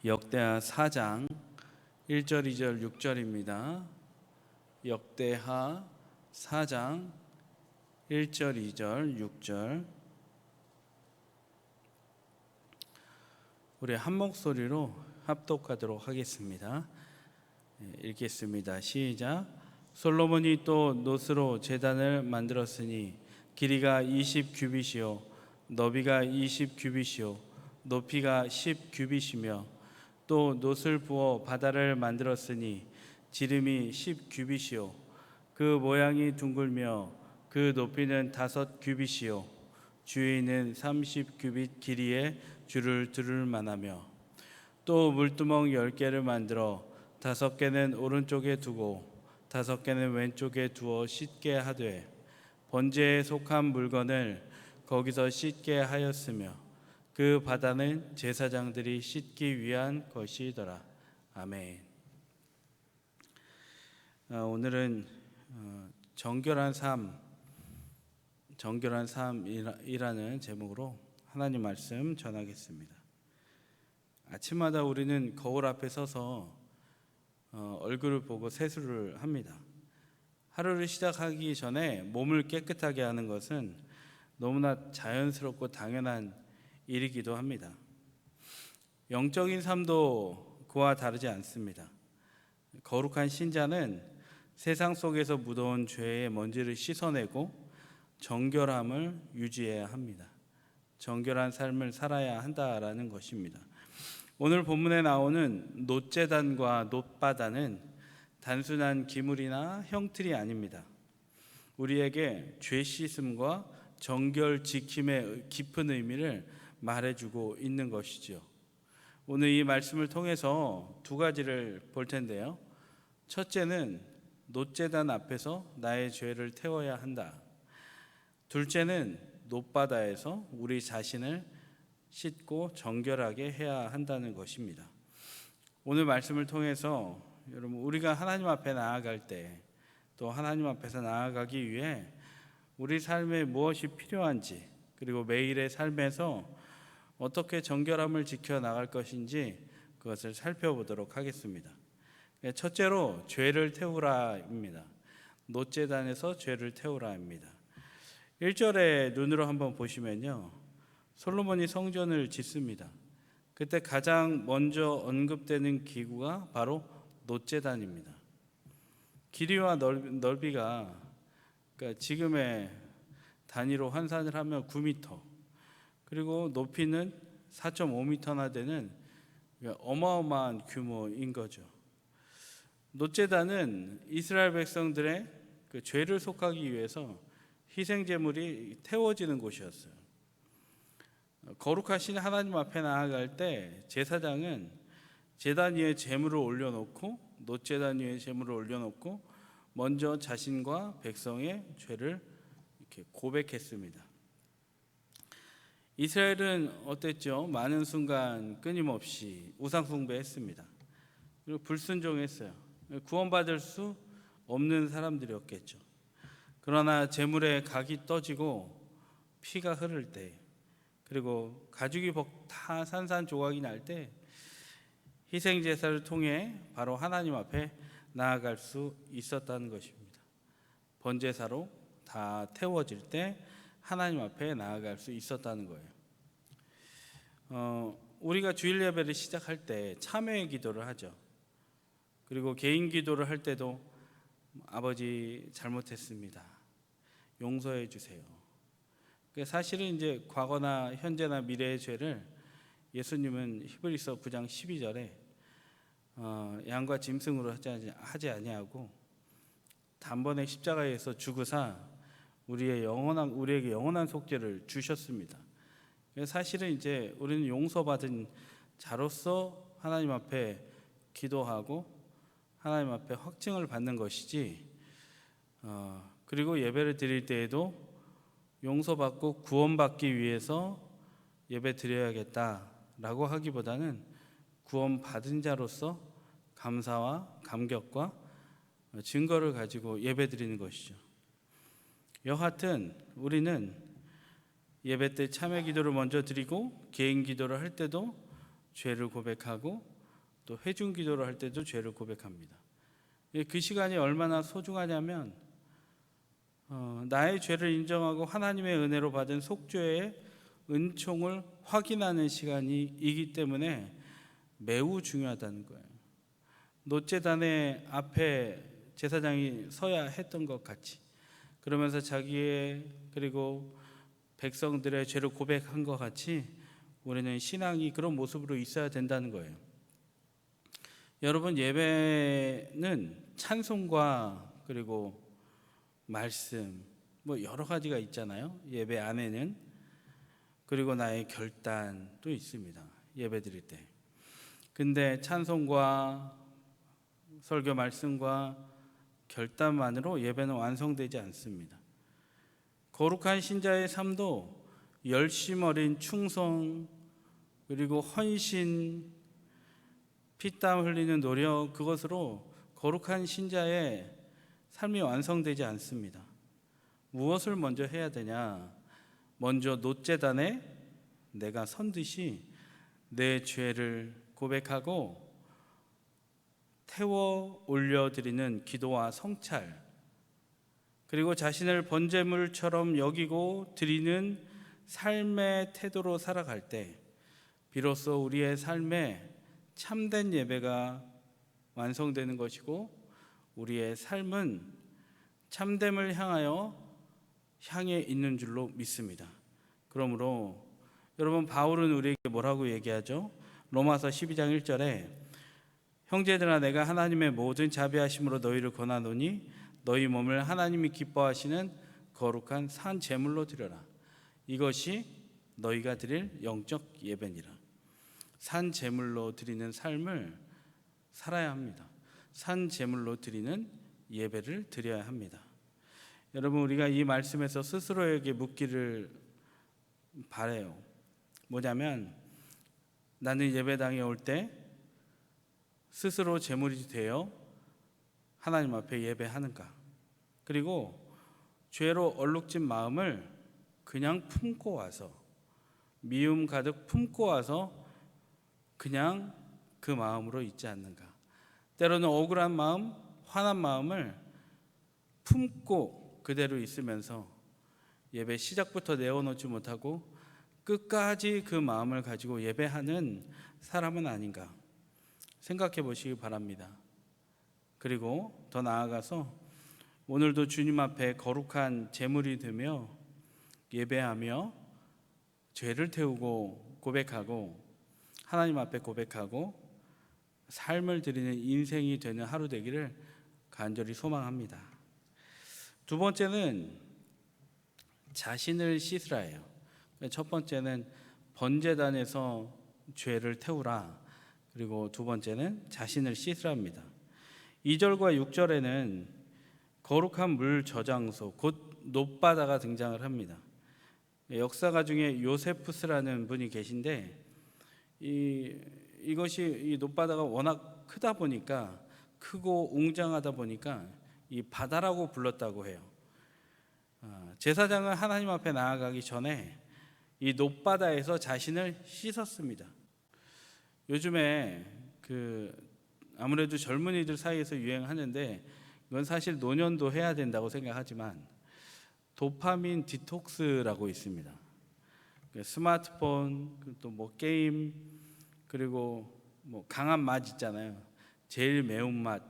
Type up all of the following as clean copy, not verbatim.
역대하 4장 1절, 2절, 6절입니다. 역대하 4장 1절, 2절, 6절. 우리 한 목소리로 합독하도록 하겠습니다. 읽겠습니다. 시작. 솔로몬이 또 놋으로 제단을 만들었으니 길이가 20규빗이요 너비가 20규빗이요 높이가 10규빗이며 또 놋을 부어 바다를 만들었으니 지름이 10규빗이요 그 모양이 둥글며 그 높이는 5규빗이요 주위는 30규빗 길이의 줄을 두를 만하며 또 물두멍 10개를 만들어 5개는 오른쪽에 두고 5개는 왼쪽에 두어 씻게 하되 번제에 속한 물건을 거기서 씻게 하였으며 그 바다는 제사장들이 씻기 위한 것이더라. 아멘. 오늘은 정결한 삶이라는 제목으로 하나님 말씀 전하겠습니다. 아침마다 우리는 거울 앞에 서서 얼굴을 보고 세수를 합니다. 하루를 시작하기 전에 몸을 깨끗하게 하는 것은 너무나 자연스럽고 당연한 일이기도 합니다. 영적인 삶도 그와 다르지 않습니다. 거룩한 신자는 세상 속에서 묻어온 죄의 먼지를 씻어내고 정결함을 유지해야 합니다. 정결한 삶을 살아야 한다라는 것입니다. 오늘 본문에 나오는 놋제단과 놋바다는 단순한 기물이나 형틀이 아닙니다. 우리에게 죄 씻음과 정결 지킴의 깊은 의미를 말해주고 있는 것이죠. 오늘 이 말씀을 통해서 두 가지를 볼 텐데요. 첫째는 놋제단 앞에서 나의 죄를 태워야 한다. 둘째는 놋바다에서 우리 자신을 씻고 정결하게 해야 한다는 것입니다. 오늘 말씀을 통해서 여러분 우리가 하나님 앞에 나아갈 때 또 하나님 앞에서 나아가기 위해 우리 삶에 무엇이 필요한지 그리고 매일의 삶에서 어떻게 정결함을 지켜나갈 것인지 그것을 살펴보도록 하겠습니다. 첫째로 죄를 태우라입니다. 놋제단에서 죄를 태우라입니다. 1절에 눈으로 한번 보시면요. 솔로몬이 성전을 짓습니다. 그때 가장 먼저 언급되는 기구가 바로 놋제단입니다. 길이와 넓이가 그러니까 지금의 단위로 환산을 하면 9m 그리고 높이는 4.5m나 되는 어마어마한 규모인 거죠. 놋제단은 이스라엘 백성들의 그 죄를 속하기 위해서 희생 제물이 태워지는 곳이었어요. 거룩하신 하나님 앞에 나아갈 때 제사장은 제단 위에 제물을 올려놓고 놋제단 위에 제물을 올려놓고 먼저 자신과 백성의 죄를 이렇게 고백했습니다. 이스라엘은 어땠죠? 많은 순간 끊임없이 우상 숭배했습니다. 그리고 불순종했어요. 구원받을 수 없는 사람들이었겠죠. 그러나 제물에 각이 떠지고 피가 흐를 때 그리고 가죽이 다 산산조각이 날 때 희생 제사를 통해 바로 하나님 앞에 나아갈 수 있었다는 것입니다. 번제사로 다 태워질 때 하나님 앞에 나아갈 수 있었다는 거예요. 우리가 주일 예배를 시작할 때 참회의 기도를 하죠. 그리고 개인 기도를 할 때도 아버지 잘못했습니다. 용서해 주세요. 사실은 이제 과거나 현재나 미래의 죄를 예수님은 히브리서 9장 12절에 양과 짐승으로 하지 아니하고 단번에 십자가에서 죽으사 우리에게 영원한 속죄를 주셨습니다. 사실은 이제 우리는 용서받은 자로서 하나님 앞에 기도하고 하나님 앞에 확증을 받는 것이지 그리고 예배를 드릴 때에도 용서받고 구원받기 위해서 예배 드려야겠다라고 하기보다는 구원받은 자로서 감사와 감격과 증거를 가지고 예배 드리는 것이죠. 여하튼 우리는 예배 때 참회 기도를 먼저 드리고 개인 기도를 할 때도 죄를 고백하고 또 회중 기도를 할 때도 죄를 고백합니다. 그 시간이 얼마나 소중하냐면 나의 죄를 인정하고 하나님의 은혜로 받은 속죄의 은총을 확인하는 시간이기 때문에 매우 중요하다는 거예요. 노제단의 앞에 제사장이 서야 했던 것 같이, 그러면서 자기의 그리고 백성들의 죄를 고백한 것 같이 우리는 신앙이 그런 모습으로 있어야 된다는 거예요. 여러분, 예배는 찬송과 그리고 말씀 여러 가지가 있잖아요. 예배 안에는. 그리고 나의 결단도 있습니다. 예배 드릴 때. 근데 찬송과 설교 말씀과 결단만으로 예배는 완성되지 않습니다. 거룩한 신자의 삶도 열심 어린 충성, 그리고 헌신, 피땀 흘리는 노력, 그것으로 거룩한 신자의 삶이 완성되지 않습니다. 무엇을 먼저 해야 되냐? 먼저 노제단에 내가 선 듯이 내 죄를 고백하고 태워 올려드리는 기도와 성찰, 그리고 자신을 번제물처럼 여기고 드리는 삶의 태도로 살아갈 때 비로소 우리의 삶에 참된 예배가 완성되는 것이고 우리의 삶은 참됨을 향해 있는 줄로 믿습니다. 그러므로 여러분, 바울은 우리에게 뭐라고 얘기하죠? 로마서 12장 1절에 형제들아, 내가 하나님의 모든 자비하심으로 너희를 권하노니 너희 몸을 하나님이 기뻐하시는 거룩한 산 제물로 드려라. 이것이 너희가 드릴 영적 예배니라. 산 제물로 드리는 삶을 살아야 합니다. 산 제물로 드리는 예배를 드려야 합니다. 여러분, 우리가 이 말씀에서 스스로에게 묻기를 바라요. 뭐냐면, 나는 예배당에 올 때 스스로 제물이 되어 하나님 앞에 예배하는가? 그리고 죄로 얼룩진 마음을 그냥 품고 와서, 미움 가득 품고 와서 그냥 그 마음으로 있지 않는가? 때로는 억울한 마음, 화난 마음을 품고 그대로 있으면서 예배 시작부터 내어놓지 못하고 끝까지 그 마음을 가지고 예배하는 사람은 아닌가 생각해 보시기 바랍니다. 그리고 더 나아가서 오늘도 주님 앞에 거룩한 제물이 되며 예배하며 죄를 태우고 고백하고 하나님 앞에 고백하고 삶을 드리는 인생이 되는 하루 되기를 간절히 소망합니다. 두 번째는 자신을 씻으라예요. 첫 번째는 번제단에서 죄를 태우라. 그리고 두 번째는 자신을 씻으랍니다. 2절과 6절에는 거룩한 물 저장소, 곧 놋바다가 등장을 합니다. 역사가 중에 요세푸스라는 분이 계신데 이것이 이 놋바다가 워낙 크다 보니까, 크고 웅장하다 보니까 이 바다라고 불렀다고 해요. 제사장은 하나님 앞에 나아가기 전에 이 놋바다에서 자신을 씻었습니다. 요즘에 아무래도 젊은이들 사이에서 유행하는데, 이건 사실 노년도 해야 된다고 생각하지만 도파민 디톡스라고 있습니다. 스마트폰, 또 게임, 그리고 강한 맛 있잖아요. 제일 매운맛,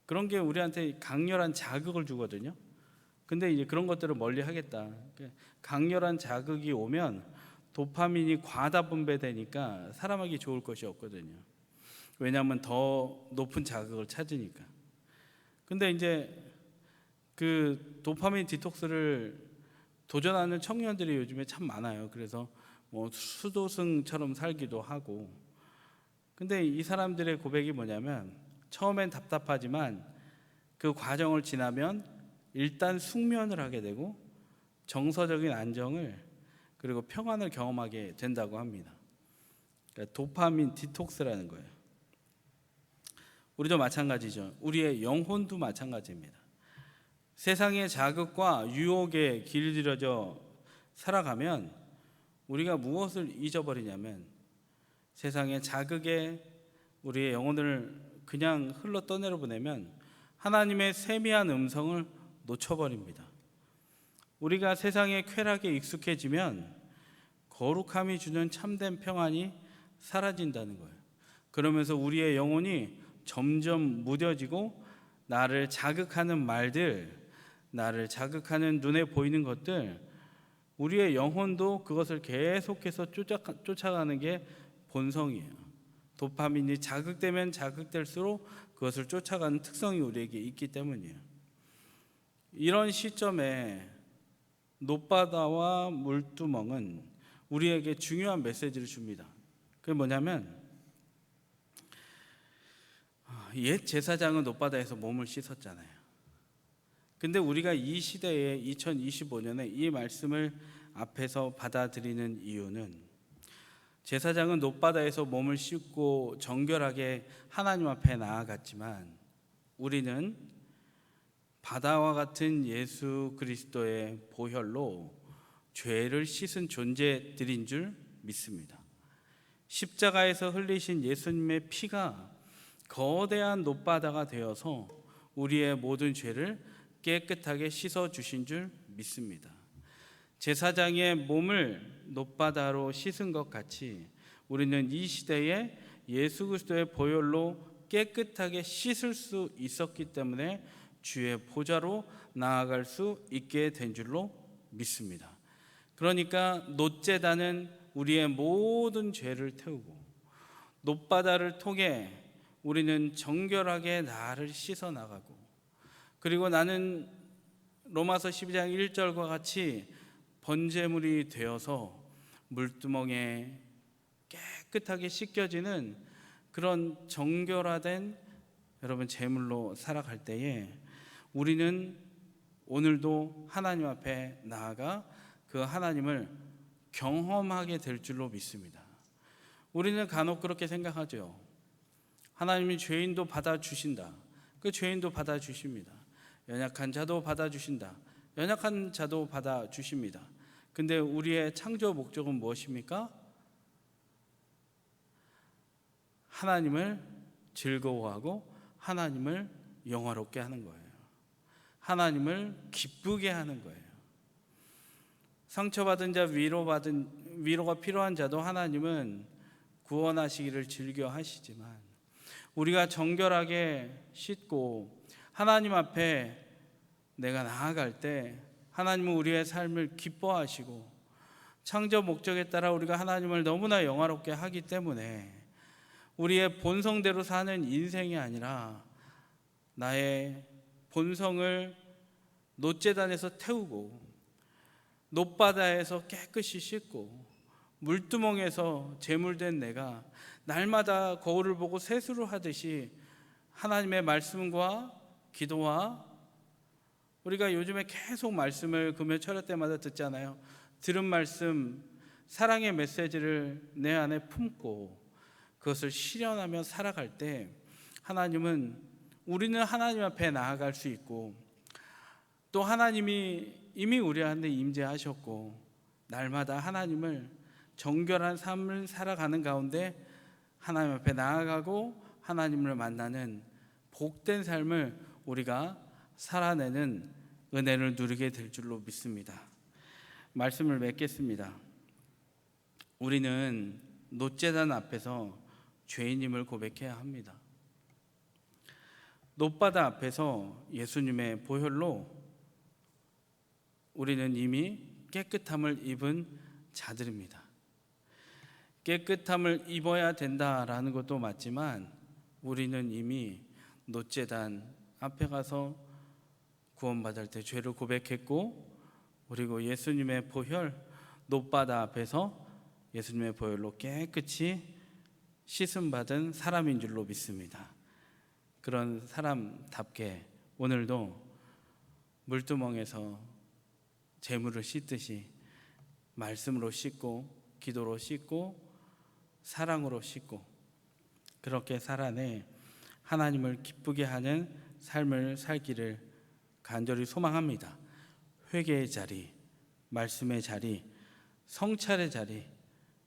그런 게 우리한테 강렬한 자극을 주거든요. 근데 이제 그런 것들을 멀리 하겠다. 강렬한 자극이 오면 도파민이 과다 분배되니까 사람에게 좋을 것이 없거든요. 왜냐하면 더 높은 자극을 찾으니까. 근데 이제 그 도파민 디톡스를 도전하는 청년들이 요즘에 참 많아요. 그래서 수도승처럼 살기도 하고. 근데 이 사람들의 고백이 뭐냐면, 처음엔 답답하지만 그 과정을 지나면 일단 숙면을 하게 되고 정서적인 안정을 그리고 평안을 경험하게 된다고 합니다. 그러니까 도파민 디톡스라는 거예요. 우리도 마찬가지죠. 우리의 영혼도 마찬가지입니다. 세상의 자극과 유혹에 길들여져 살아가면 우리가 무엇을 잊어버리냐면 세상의 자극에 우리의 영혼을 그냥 흘러 떠내려 보내면 하나님의 세미한 음성을 놓쳐버립니다. 우리가 세상의 쾌락에 익숙해지면 거룩함이 주는 참된 평안이 사라진다는 거예요. 그러면서 우리의 영혼이 점점 무뎌지고 나를 자극하는 말들, 나를 자극하는 눈에 보이는 것들, 우리의 영혼도 그것을 계속해서 쫓아가는 게 본성이에요. 도파민이 자극되면 자극될수록 그것을 쫓아가는 특성이 우리에게 있기 때문이에요. 이런 시점에 놋바다와 물두멍은 우리에게 중요한 메시지를 줍니다. 그게 뭐냐면 옛 제사장은 놋바다에서 몸을 씻었잖아요. 근데 우리가 이 시대에 2025년에 이 말씀을 앞에서 받아들이는 이유는 제사장은 놋바다에서 몸을 씻고 정결하게 하나님 앞에 나아갔지만 우리는 바다와 같은 예수 그리스도의 보혈로 죄를 씻은 존재들인 줄 믿습니다. 십자가에서 흘리신 예수님의 피가 거대한 놋바다가 되어서 우리의 모든 죄를 깨끗하게 씻어 주신 줄 믿습니다. 제사장의 몸을 놋바다로 씻은 것 같이 우리는 이 시대에 예수 그리스도의 보혈로 깨끗하게 씻을 수 있었기 때문에 주의 보좌로 나아갈 수 있게 된 줄로 믿습니다. 그러니까 놋제단은 우리의 모든 죄를 태우고 놋바다를 통해 우리는 정결하게 나를 씻어 나가고, 그리고 나는 로마서 12장 1절과 같이 번제물이 되어서 물두멍에 깨끗하게 씻겨지는 그런 정결화된 여러분 제물로 살아갈 때에 우리는 오늘도 하나님 앞에 나아가 그 하나님을 경험하게 될 줄로 믿습니다. 우리는 간혹 그렇게 생각하죠. 하나님이 죄인도 받아주신다. 그 죄인도 받아주십니다. 연약한 자도 받아주신다. 연약한 자도 받아주십니다. 근데 우리의 창조 목적은 무엇입니까? 하나님을 즐거워하고 하나님을 영화롭게 하는 거예요. 하나님을 기쁘게 하는 거예요. 상처받은 자, 위로가 필요한 자도 하나님은 구원하시기를 즐겨 하시지만 우리가 정결하게 씻고 하나님 앞에 내가 나아갈 때 하나님은 우리의 삶을 기뻐하시고 창조 목적에 따라 우리가 하나님을 너무나 영화롭게 하기 때문에 우리의 본성대로 사는 인생이 아니라 나의 본성을 놋제단에서 태우고 놋바다에서 깨끗이 씻고 물두멍에서 제물된 내가 날마다 거울을 보고 세수를 하듯이 하나님의 말씀과 기도와 우리가 요즘에 계속 말씀을 금요철야 때마다 듣잖아요. 들은 말씀, 사랑의 메시지를 내 안에 품고 그것을 실현하며 살아갈 때 우리는 하나님 앞에 나아갈 수 있고 또 하나님이 이미 우리한테 임재하셨고 날마다 하나님을 정결한 삶을 살아가는 가운데 하나님 앞에 나아가고 하나님을 만나는 복된 삶을 우리가 살아내는 은혜를 누리게 될 줄로 믿습니다. 말씀을 맺겠습니다. 우리는 놋제단 앞에서 죄인임을 고백해야 합니다. 놋바다 앞에서 예수님의 보혈로 우리는 이미 깨끗함을 입은 자들입니다. 깨끗함을 입어야 된다라는 것도 맞지만 우리는 이미 놋제단 앞에 가서 구원받을 때 죄를 고백했고 그리고 예수님의 보혈 놋바다 앞에서 예수님의 보혈로 깨끗이 씻음받은 사람인 줄로 믿습니다. 그런 사람답게 오늘도 물두멍에서 재물을 씻듯이 말씀으로 씻고 기도로 씻고 사랑으로 씻고 그렇게 살아내 하나님을 기쁘게 하는 삶을 살기를 간절히 소망합니다. 회개의 자리, 말씀의 자리, 성찰의 자리,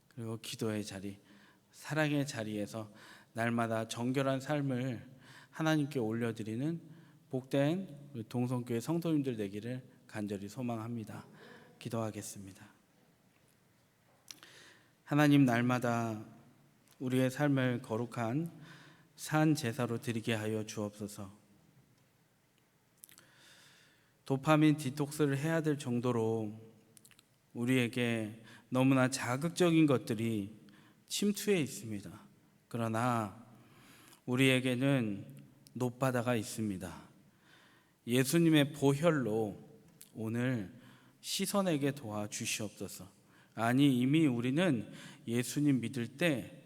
그리고 기도의 자리 사랑의 자리에서 날마다 정결한 삶을 하나님께 올려드리는 복된 우리 동성교회 성도님들 되기를 간절히 소망합니다. 기도하겠습니다. 하나님, 날마다 우리의 삶을 거룩한 산 제사로 드리게 하여 주옵소서. 도파민 디톡스를 해야 될 정도로 우리에게 너무나 자극적인 것들이 침투해 있습니다. 그러나 우리에게는 높바다가 있습니다. 예수님의 보혈로 오늘 씻어내게 도와주시옵소서. 아니, 이미 우리는 예수님 믿을 때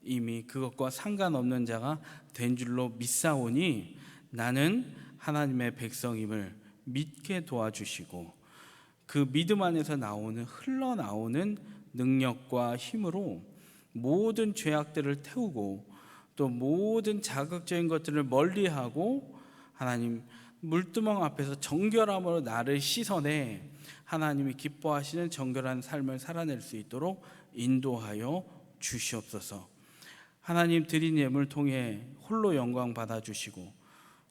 이미 그것과 상관없는 자가 된 줄로 믿사오니 나는 하나님의 백성임을 믿게 도와주시고 그 믿음 안에서 흘러나오는 능력과 힘으로 모든 죄악들을 태우고 또 모든 자극적인 것들을 멀리하고 하나님 물두멍 앞에서 정결함으로 나를 씻어내 하나님이 기뻐하시는 정결한 삶을 살아낼 수 있도록 인도하여 주시옵소서. 하나님 드린 예물 통해 홀로 영광 받아주시고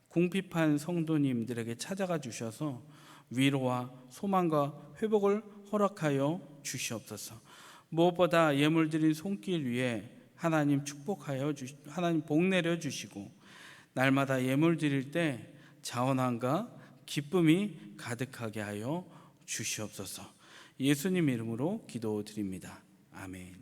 궁핍한 성도님들에게 찾아가 주셔서 위로와 소망과 회복을 허락하여 주시옵소서. 무엇보다 예물 드린 손길 위에 하나님 하나님 복 내려 주시고 날마다 예물 드릴 때 자원함과 기쁨이 가득하게 하여 주시옵소서. 예수님 이름으로 기도드립니다. 아멘.